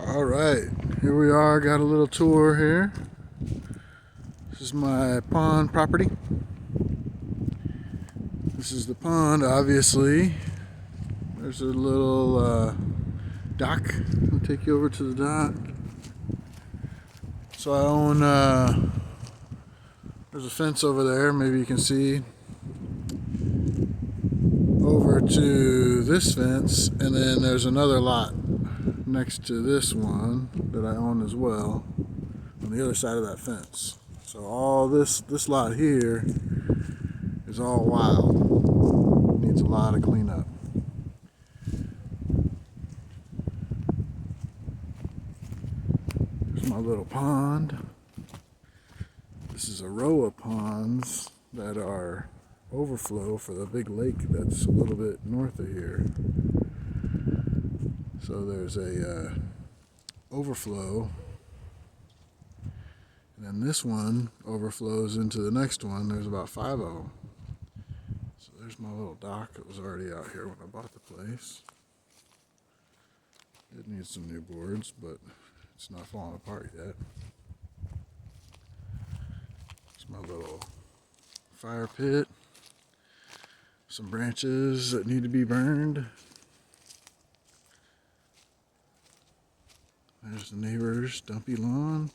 All right, here we are. Got a little tour here. This is my pond property. This is the pond, obviously. There's a little dock. I'll take you over to the dock. So I own, there's a fence over there, maybe you can see. Over to this fence, and then there's another lot next to this one that I own as well on the other side of that fence. So all this lot here is all wild. Needs a lot of cleanup. There's my little pond. This is a row of ponds that are overflow for the big lake that's a little bit north of here. So there's a overflow, and then this one overflows into the next one. There's about 5 of them. So there's my little dock. It was already out here when I bought the place. It needs some new boards, but it's not falling apart yet. It's my little fire pit. Some branches that need to be burned. There's the neighbor's dumpy lawn.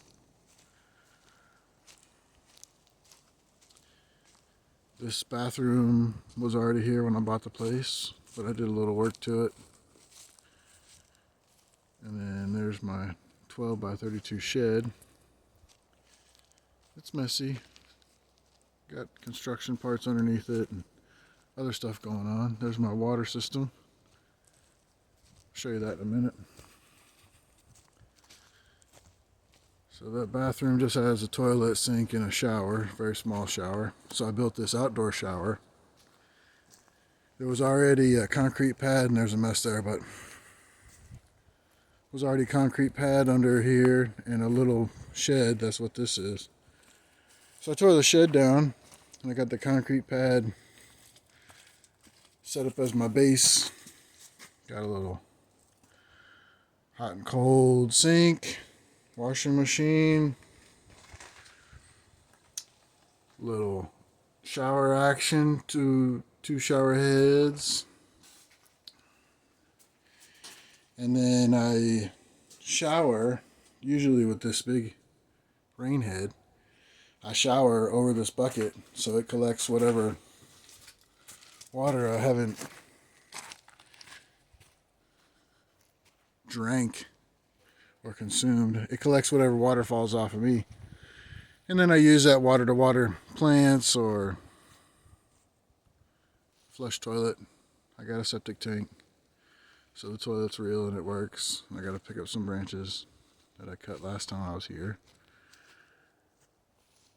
This bathroom was already here when I bought the place, but I did a little work to it. And then there's my 12 by 32 shed. It's messy. Got construction parts underneath it and other stuff going on. There's my water system. I'll show you that in a minute. So that bathroom just has a toilet, sink, and a shower, very small shower. So I built this outdoor shower. There was already a concrete pad, and there's a mess there, but was already a concrete pad under here and a little shed. That's what this is. So I tore the shed down, and I got the concrete pad set up as my base. Got a little hot and cold sink, washing machine, little shower action, two shower heads, and then I shower usually with this big rain head. I shower over this bucket so it collects whatever water I haven't drank or consumed. It collects whatever water falls off of me, and then I use that water to water plants or flush toilet. I got a septic tank, so the toilet's real and it works. I got to pick up some branches that I cut last time I was here.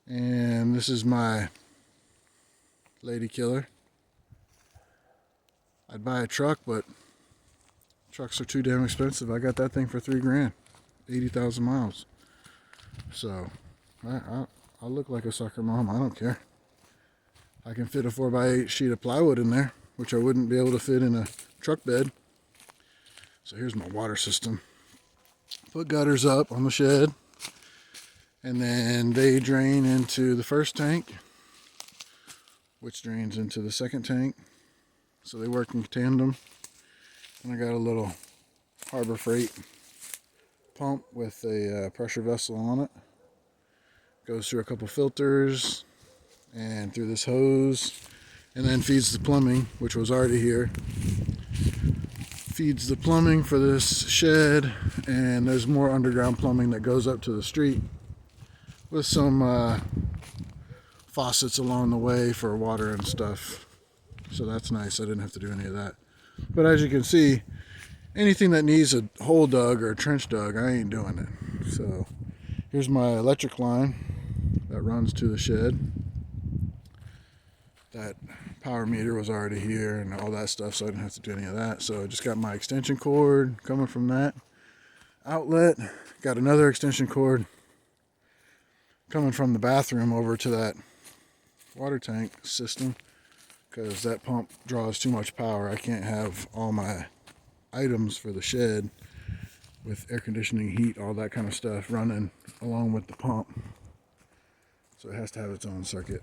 And this is my lady killer. I'd buy a truck, but trucks are too damn expensive. I got that thing for $3,000, 80,000 miles. So I'll look like a sucker mom. I don't care. I can fit a 4x8 sheet of plywood in there, which I wouldn't be able to fit in a truck bed. So here's my water system. Put gutters up on the shed, and then they drain into the first tank, which drains into the second tank. So they work in tandem. And I got a little Harbor Freight pump with a pressure vessel on it. Goes through a couple filters and through this hose, and then feeds the plumbing, which was already here. Feeds the plumbing for this shed, and there's more underground plumbing that goes up to the street with some faucets along the way for water and stuff. So that's nice. I didn't have to do any of that. But as you can see, anything that needs a hole dug or a trench dug, I ain't doing it. So here's my electric line that runs to the shed. That power meter was already here and all that stuff, so I didn't have to do any of that. So I just got my extension cord coming from that outlet. Got another extension cord coming from the bathroom over to that water tank system, because that pump draws too much power. I can't have all my items for the shed with air conditioning, heat, all that kind of stuff running along with the pump. So it has to have its own circuit.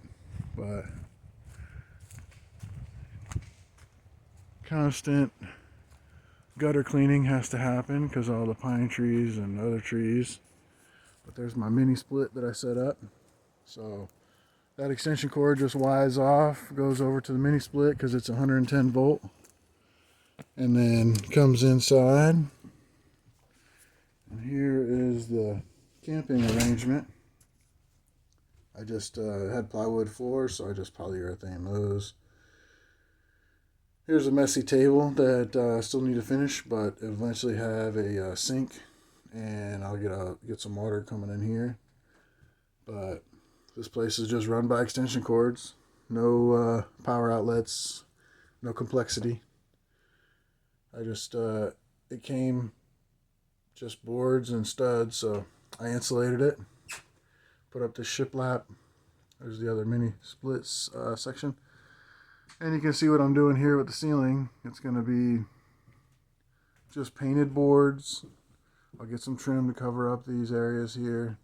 But constant gutter cleaning has to happen because all the pine trees and other trees. But there's my mini split that I set up. So that extension cord just wires off, goes over to the mini split because it's 110 volt. And then comes inside. And here is the camping arrangement. I just had plywood floors, so I just polyurethane those. Here's a messy table that I still need to finish, but eventually have a sink, and I'll get some water coming in here. But this place is just run by extension cords, no power outlets, no complexity. I just it came just boards and studs, so I insulated it. Put up this shiplap. There's the other mini splits section. And you can see what I'm doing here with the ceiling. It's going to be just painted boards. I'll get some trim to cover up these areas here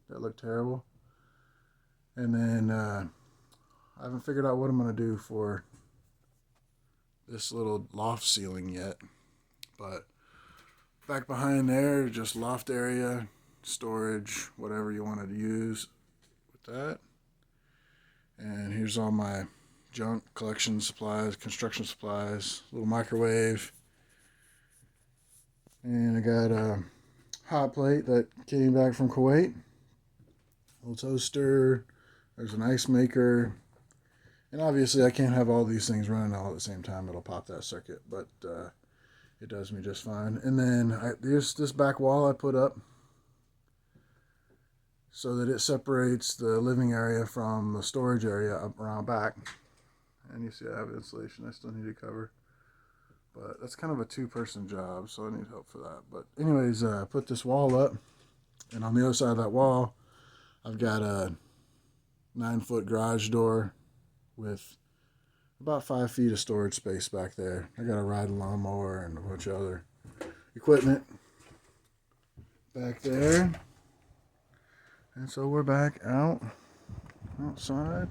that look terrible. And then I haven't figured out what I'm going to do for this little loft ceiling yet. But back behind there, just loft area, storage, whatever you want to use with that. And here's all my junk, collection supplies, construction supplies, little microwave. And I got a hot plate that came back from Kuwait. Little toaster. There's an ice maker. And obviously I can't have all these things running all at the same time. It'll pop that circuit, but it does me just fine. And then there's this back wall I put up so that it separates the living area from the storage area up around back. And you see I have insulation I still need to cover. But that's kind of a two-person job, so I need help for that. But anyways, I put this wall up. And on the other side of that wall, I've got a 9-foot garage door with about 5 feet of storage space back there. I got a riding lawnmower and a bunch of other equipment back there. And so we're back outside.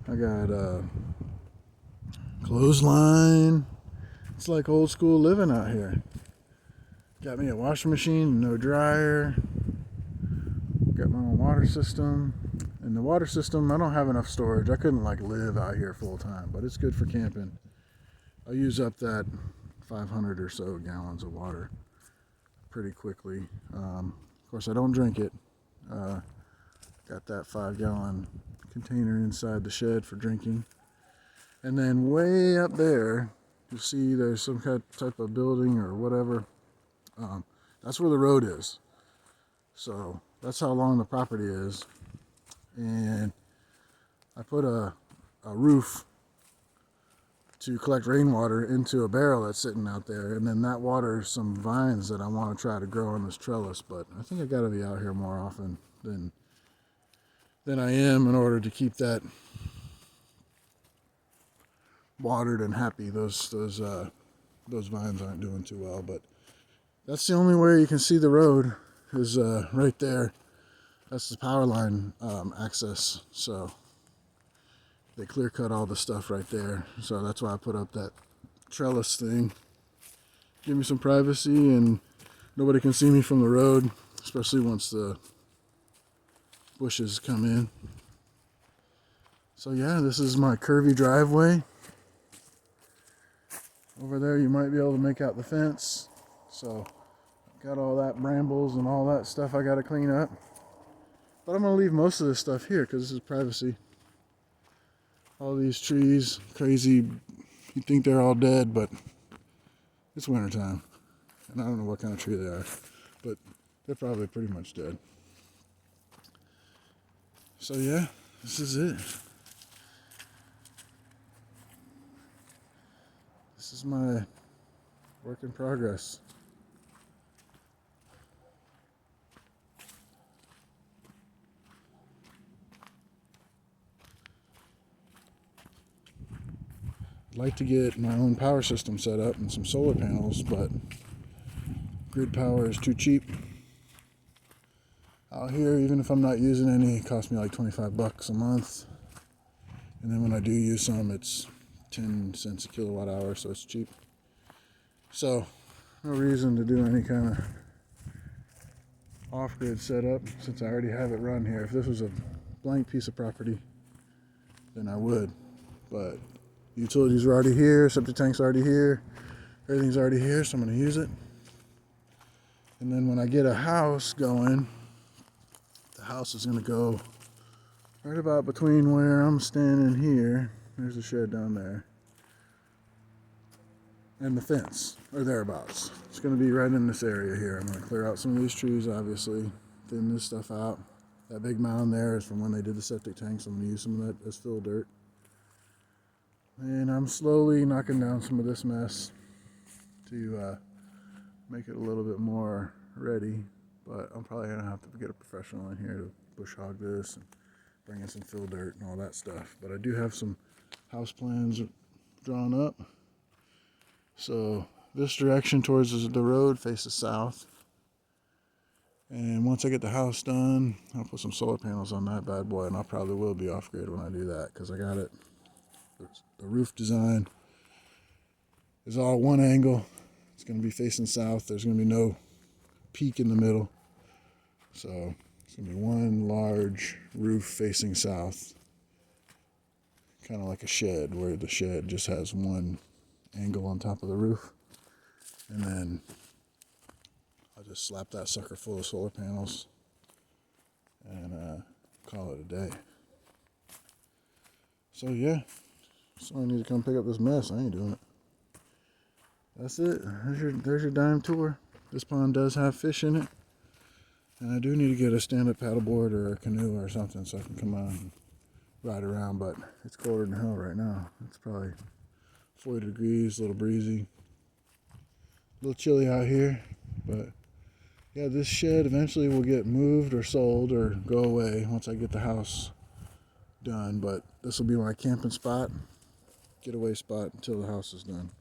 I got a clothesline. It's like old school living out here. Got me a washing machine, no dryer. Got my own water system. And the water system, I don't have enough storage. I couldn't live out here full time, but it's good for camping. I use up that 500 or so gallons of water pretty quickly. Of course, I don't drink it. Got that 5-gallon container inside the shed for drinking. And then way up there, you see there's some kind of type of building or whatever. That's where the road is. So that's how long the property is. And I put a roof to collect rainwater into a barrel that's sitting out there. And then that waters some vines that I want to try to grow on this trellis. But I think I got to be out here more often than I am in order to keep that watered and happy. Those vines aren't doing too well, but that's the only way you can see the road is right there. That's the power line access. So they clear cut all the stuff right there. So that's why I put up that trellis thing. Give me some privacy and nobody can see me from the road, especially once the bushes come in. So yeah, this is my curvy driveway. Over there you might be able to make out the fence. So got all that brambles and all that stuff I got to clean up. But I'm going to leave most of this stuff here because this is privacy. All these trees, crazy, you think they're all dead, but it's wintertime. And I don't know what kind of tree they are, but they're probably pretty much dead. So yeah, this is it. This is my work in progress. I'd like to get my own power system set up and some solar panels, but Grid power is too cheap. Out here, even if I'm not using any, it costs me like 25 bucks a month. And then when I do use some, it's 10 cents a kilowatt hour, so it's cheap. So, no reason to do any kind of off-grid setup since I already have it run here. If this was a blank piece of property, then I would. But utilities are already here, septic tank's already here, everything's already here, so I'm going to use it. And then when I get a house going, the house is going to go right about between where I'm standing here. There's a shed down there. And the fence, or thereabouts. It's going to be right in this area here. I'm going to clear out some of these trees, obviously, thin this stuff out. That big mound there is from when they did the septic tank, so I'm going to use some of that as fill dirt. And I'm slowly knocking down some of this mess to make it a little bit more ready. But I'm probably going to have to get a professional in here to bush hog this and bring in some fill dirt and all that stuff. But I do have some house plans drawn up. So this direction towards the road faces south. And once I get the house done, I'll put some solar panels on that bad boy, and I probably will be off grid when I do that because I got it. The roof design is all one angle. It's going to be facing south. There's going to be no peak in the middle. So it's going to be one large roof facing south. Kind of like a shed, where the shed just has one angle on top of the roof. And then I'll just slap that sucker full of solar panels and call it a day. So yeah, someone need to come pick up this mess. I ain't doing it. That's it. There's your dime tour. This pond does have fish in it. And I do need to get a stand-up paddleboard or a canoe or something so I can come out and ride around, but it's colder than hell right now. It's probably 40 degrees, a little breezy. A little chilly out here, but yeah, this shed eventually will get moved or sold or go away once I get the house done, but this will be my camping spot, getaway spot until the house is done.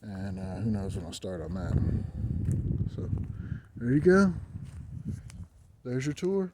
And who knows when I'll start on that. So there you go. There's your tour.